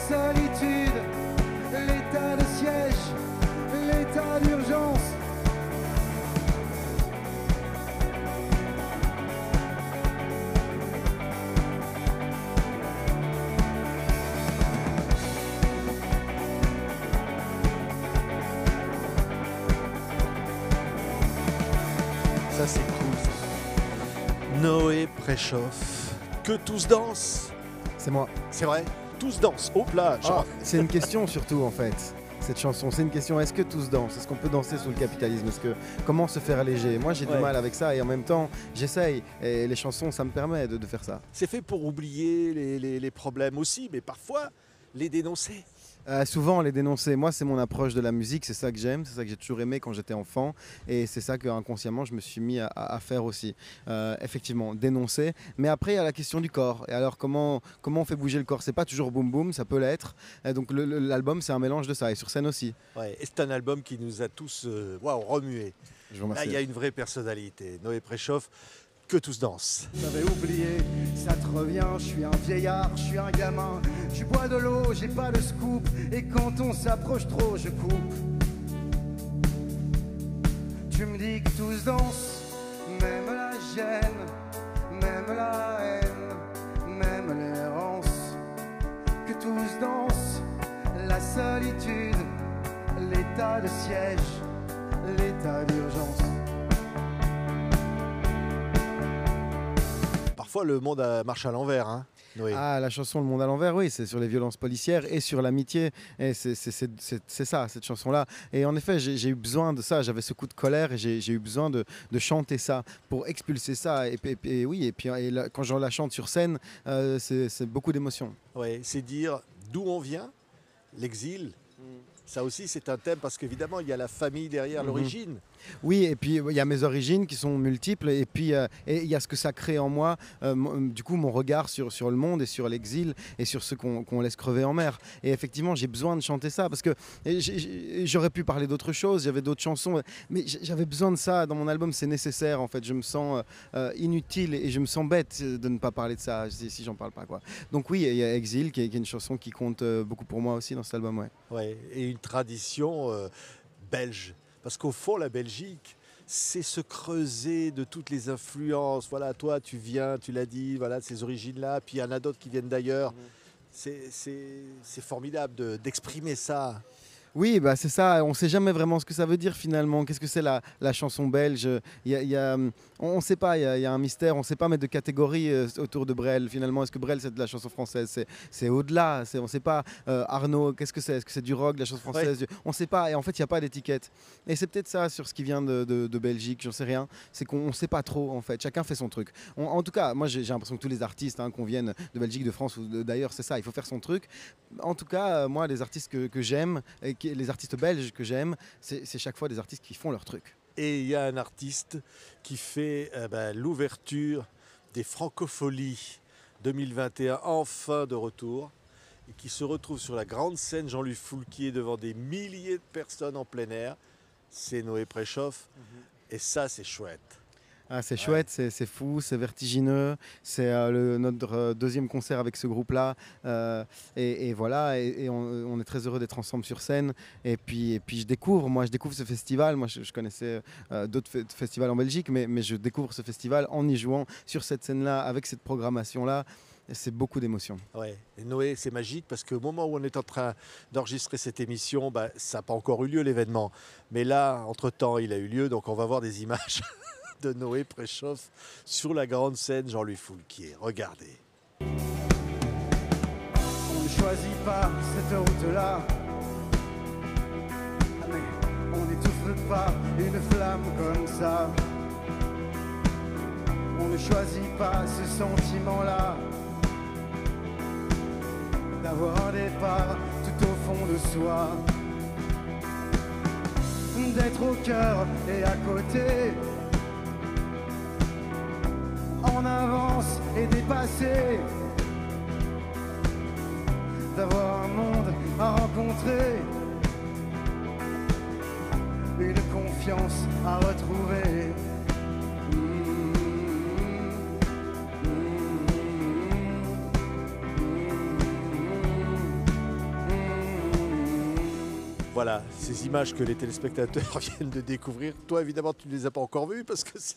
solitude, l'état de siège, l'état d'urgence. Ça c'est cool. Noé Préchoff. Que tous dansent. C'est moi. C'est vrai, tous dansent au plage. Ah, c'est une question surtout en fait. Cette chanson, c'est une question. Est-ce que tous dansent? Est-ce qu'on peut danser sous le capitalisme? Comment se faire léger? Moi, j'ai du mal avec ça et en même temps, j'essaye. Et les chansons, ça me permet de faire ça. C'est fait pour oublier les problèmes aussi, mais parfois les dénoncer. Souvent, les dénoncer. Moi, c'est mon approche de la musique. C'est ça que j'aime. C'est ça que j'ai toujours aimé quand j'étais enfant. Et c'est ça que inconsciemment, je me suis mis à faire aussi. Effectivement, dénoncer. Mais après, il y a la question du corps. Et alors, comment on fait bouger le corps? C'est pas toujours boum boum, ça peut l'être. Donc, l'album, c'est un mélange de ça. Et sur scène aussi. Ouais, et c'est un album qui nous a tous remués. Je vous remercie. Là, il y a une vraie personnalité. Noé Préchoff, que tous dansent. J'avais oublié, ça te revient, je suis un vieillard, je suis un gamin. Je bois de l'eau, j'ai pas de scoop, et quand on s'approche trop, je coupe. Tu me dis que tous dansent, même la gêne, même la haine, même l'errance. Que tous dansent, la solitude, l'état de siège, l'état d'urgence. Parfois, le monde marche à l'envers, hein, Noé. Ah, la chanson Le Monde à l'envers, oui, c'est sur les violences policières et sur l'amitié. Et c'est ça, cette chanson-là. Et en effet, j'ai eu besoin de ça. J'avais ce coup de colère et j'ai eu besoin de chanter ça pour expulser ça. Et oui, et là, quand je la chante sur scène, c'est beaucoup d'émotions. Ouais, c'est dire d'où on vient, l'exil. Ça aussi, c'est un thème parce qu'évidemment, il y a la famille derrière l'origine. Oui, et puis il y a mes origines qui sont multiples, et puis il y a ce que ça crée en moi, du coup mon regard sur le monde et sur l'exil et sur ceux qu'on laisse crever en mer. Et effectivement, j'ai besoin de chanter ça parce que j'aurais pu parler d'autres choses, j'avais d'autres chansons, mais j'avais besoin de ça dans mon album, c'est nécessaire en fait. Je me sens inutile et je me sens bête de ne pas parler de ça si j'en parle pas, quoi. Donc oui, il y a Exil qui est une chanson qui compte beaucoup pour moi aussi dans cet album, ouais. Ouais, et une tradition belge. Parce qu'au fond, la Belgique, c'est se creuser de toutes les influences. Voilà, toi, tu viens, tu l'as dit, voilà, de ces origines-là. Puis il y en a d'autres qui viennent d'ailleurs. C'est formidable d'exprimer ça. Oui, bah c'est ça. On ne sait jamais vraiment ce que ça veut dire finalement. Qu'est-ce que c'est la chanson belge? On ne sait pas, il y a un mystère. On ne sait pas mettre de catégorie autour de Brel. Finalement, est-ce que Brel, c'est de la chanson française? C'est au-delà. On ne sait pas. Arnaud, qu'est-ce que c'est? Est-ce que c'est du rock, de la chanson française? Ouais. On ne sait pas. Et en fait, il n'y a pas d'étiquette. Et c'est peut-être ça sur ce qui vient de Belgique, j'en sais rien. C'est qu'on ne sait pas trop, en fait. Chacun fait son truc. En tout cas, moi, j'ai l'impression que tous les artistes, qu'on vienne de Belgique, de France ou d'ailleurs, c'est ça. Il faut faire son truc. En tout cas, moi, les artistes que j'aime, les artistes belges que j'aime, c'est chaque fois des artistes qui font leur truc. Et il y a un artiste qui fait l'ouverture des Francopholies 2021, enfin de retour, et qui se retrouve sur la grande scène Jean-Louis Foulquier devant des milliers de personnes en plein air. C'est Noé Préchoff, et ça c'est chouette. Ah, c'est chouette, c'est fou, c'est vertigineux. C'est notre deuxième concert avec ce groupe-là. Et voilà, et on est très heureux d'être ensemble sur scène. Et puis je découvre ce festival. Moi, je connaissais d'autres festivals en Belgique, mais je découvre ce festival en y jouant sur cette scène-là, avec cette programmation-là. C'est beaucoup d'émotions. Ouais. Et Noé, c'est magique parce qu'au moment où on est en train d'enregistrer cette émission, ça n'a pas encore eu lieu l'événement. Mais là, entre-temps, il a eu lieu, donc on va voir des images de Noé Préchoff sur la grande scène Jean-Louis Foulquier. Regardez. On ne choisit pas cette route-là, mais on n'étouffe pas une flamme comme ça. On ne choisit pas ce sentiment-là, d'avoir un départ tout au fond de soi, d'être au cœur et à côté, en avance et dépassé, d'avoir un monde à rencontrer, une confiance à retrouver. Voilà, ces images que les téléspectateurs viennent de découvrir. Toi, évidemment, tu ne les as pas encore vues parce que c'est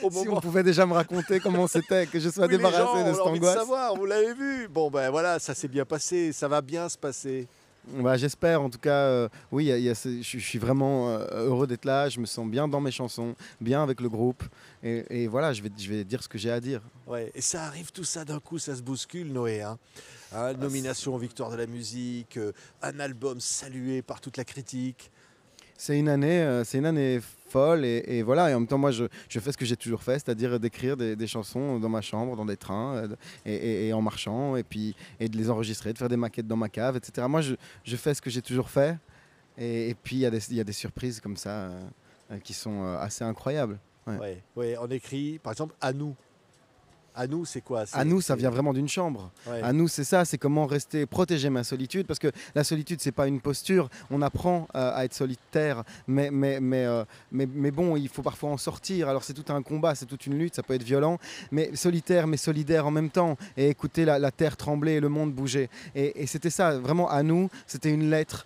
au Si on moment pouvait déjà me raconter comment c'était, que je sois où les gens débarrassé de ont cette envie de angoisse. savoir, vous l'avez vu. Bon, ben voilà, ça s'est bien passé, ça va bien se passer. Bah, j'espère, en tout cas, oui, je suis vraiment heureux d'être là, je me sens bien dans mes chansons, bien avec le groupe, et voilà, je vais dire ce que j'ai à dire. Ouais. Et ça arrive tout ça d'un coup, ça se bouscule, Noé. Hein, nomination aux Victoires de la musique, un album salué par toute la critique. C'est une année folle, et voilà, et en même temps, moi, je fais ce que j'ai toujours fait, c'est-à-dire d'écrire des chansons dans ma chambre, dans des trains, et en marchant, et de les enregistrer, de faire des maquettes dans ma cave, etc. Moi, je fais ce que j'ai toujours fait, et puis il y a des surprises comme ça qui sont assez incroyables. Ouais. Ouais. Ouais, on écrit, par exemple, À nous. À nous, c'est quoi? À nous, ça vient vraiment d'une chambre. Ouais. À nous, c'est ça, c'est comment protéger ma solitude, parce que la solitude, c'est pas une posture. On apprend à être solitaire, mais bon, il faut parfois en sortir. Alors c'est tout un combat, c'est toute une lutte, ça peut être violent, mais solitaire, mais solidaire en même temps, et écouter la terre trembler et le monde bouger. Et c'était ça, vraiment à nous. C'était une lettre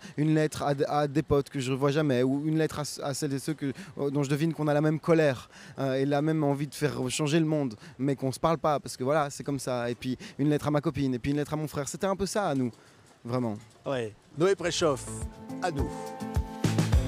à des potes que je ne revois jamais, ou une lettre à celles et ceux dont je devine qu'on a la même colère et la même envie de faire changer le monde, mais qu'on se parle pas, parce que voilà, c'est comme ça. Et puis une lettre à ma copine, et puis une lettre à mon frère. C'était un peu ça à nous, vraiment. Ouais. Noé Préchoff, À nous.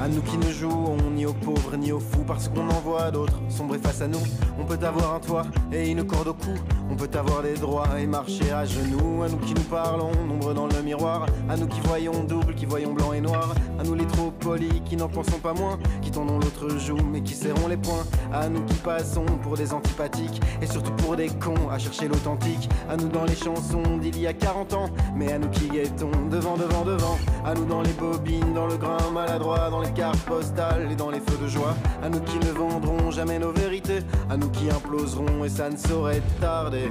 À nous qui ne jouons ni aux pauvres ni aux fous, parce qu'on en voit d'autres sombrer face à nous. On peut avoir un toit et une corde au cou, on peut avoir des droits et marcher à genoux. À nous qui nous parlons, nombreux dans le miroir, à nous qui voyons double, qui voyons blanc et noir, à nous les trop polis qui n'en pensons pas moins, qui tendons l'autre joue mais qui serrons les poings, à nous qui passons pour des antipathiques et surtout pour des cons à chercher l'authentique, à nous dans les chansons d'il y a 40 ans, mais à nous qui guettons devant, à nous dans les bobines, dans le grain maladroit, dans les cartes postales et dans les feux de joie, à nous qui ne vendrons jamais nos vérités, à nous qui imploserons et ça ne saurait tarder.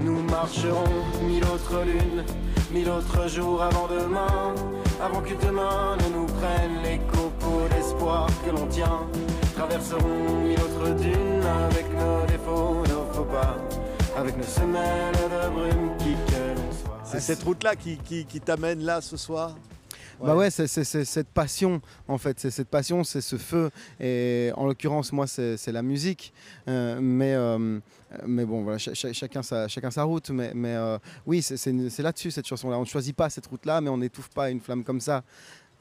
Nous marcherons 1000 autres lunes, 1000 autres jours avant demain, avant que demain ne nous prenne les copeaux d'espoir que l'on tient. Traverserons 1000 autres dunes avec nos défauts, nos faux pas, avec nos semelles de brume qui que l'on soit. C'est cette route-là qui t'amène là ce soir? Bah ouais, c'est cette passion, en fait, c'est cette passion, c'est ce feu, et en l'occurrence, moi, c'est la musique, mais bon, voilà, chacun sa route, mais oui, c'est là-dessus, cette chanson-là. On ne choisit pas cette route-là, mais on n'étouffe pas une flamme comme ça.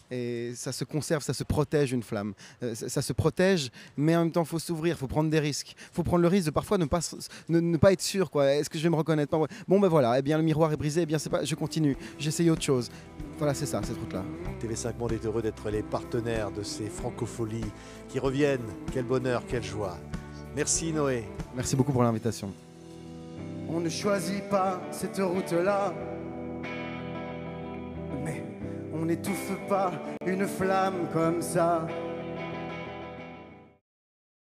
Et ça se conserve, ça se protège, une flamme. Ça se protège, mais en même temps, il faut s'ouvrir, il faut prendre des risques. Il faut prendre le risque de parfois ne pas être sûr, quoi. Est-ce que je vais me reconnaître? Bon, ben voilà, eh bien, le miroir est brisé, eh bien, c'est pas, je continue, j'essaye autre chose. Voilà, c'est ça, cette route-là. TV5 Monde est heureux d'être les partenaires de ces francopholies qui reviennent. Quel bonheur, quelle joie. Merci Noé. Merci beaucoup pour l'invitation. On ne choisit pas cette route-là, mais on n'étouffe pas une flamme comme ça.